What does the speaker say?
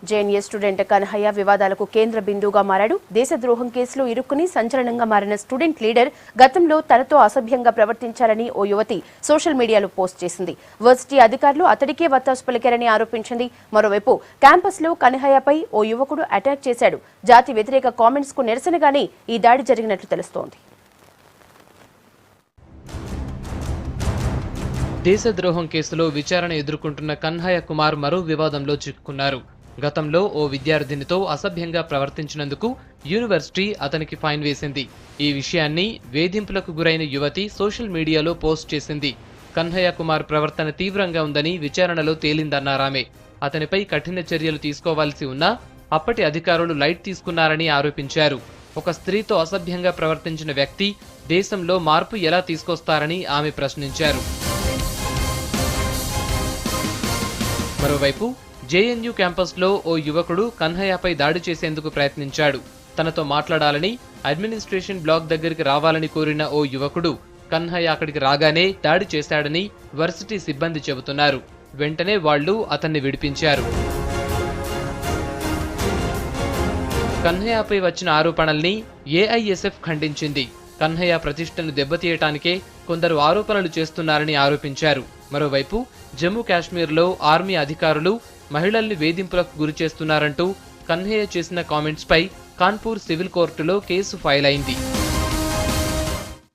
JNU student Kanhaiya వివాదాలకు కేంద్ర బిందువుగా మారాడు. దేశద్రోహం కేసులో ఇరుక్కుని సంచలనంగా మారిన స్టూడెంట్ లీడర్ గతంలో తనతో అసభ్యంగా ప్రవర్తించారని ఓ యువతి సోషల్ మీడియాలో పోస్ట్ చేసింది. వర్సిటీ అధికారులు అతడికే వత్తాసు పలికారని ఆరోపించింది. మరోవైపు క్యాంపస్లో కన్హయ్యపై ఓ యువకుడు అటాక్ చేశాడు. జాతి వ్యతిరేక కామెంట్స్ కు నిరసనగానే ఈ దాడి జరిగినట్లు తెలుస్తోంది. దేశద్రోహం కేసులో విచారణ ఎదుర్కొంటున్న కన్హయ్య కుమార్ మరో వివాదంలో చిక్కుకున్నారు. గతంలో ఓ విద్యార్థినితో అసభ్యంగా ప్రవర్తించినందుకు యూనివర్సిటీ అతనికి ఫైన్ వేసింది. ఈ విషయాన్ని వేధింపులకు గురైన యువతి సోషల్ మీడియాలో పోస్ట్ చేసింది. కన్హయ్య కుమార్ ప్రవర్తన తీవ్రంగా ఉందని విచారణలో తేలిందన్నారామె. అతనిపై కఠిన చర్యలు తీసుకోవాల్సి ఉన్నా అప్పటి అధికారులు లైట్ తీసుకున్నారని ఆరోపించారు. ఒక స్త్రీతో అసభ్యంగా ప్రవర్తించిన వ్యక్తి దేశంలో మార్పు ఎలా తీసుకొస్తారని ఆమె ప్రశ్నించారు. మరోవైపు జేఎన్యూ క్యాంపస్లో ఓ యువకుడు కన్హయ్యపై దాడి చేసేందుకు ప్రయత్నించాడు. తనతో మాట్లాడాలని, అడ్మినిస్ట్రేషన్ బ్లాక్ దగ్గరికి రావాలని కోరిన ఓ యువకుడు కన్హయ్య అక్కడికి రాగానే దాడి చేశాడని వర్సిటీ సిబ్బంది చెబుతున్నారు. వెంటనే వాళ్లు అతన్ని విడిపించారు. కన్హయ్యపై వచ్చిన ఆరోపణల్ని ఏఐఎస్ఎఫ్ ఖండించింది. కన్హయ్య ప్రతిష్టను దెబ్బతీయటానికే కొందరు ఆరోపణలు చేస్తున్నారని ఆరోపించారు. మరోవైపు జమ్మూ కాశ్మీర్లో ఆర్మీ అధికారులు మహిళల్ని వేధింపులకు గురి చేస్తున్నారంటూ కన్హయ్య చేసిన కామెంట్స్పై కాన్పూర్ సివిల్ కోర్టులో కేసు ఫైల్ అయింది.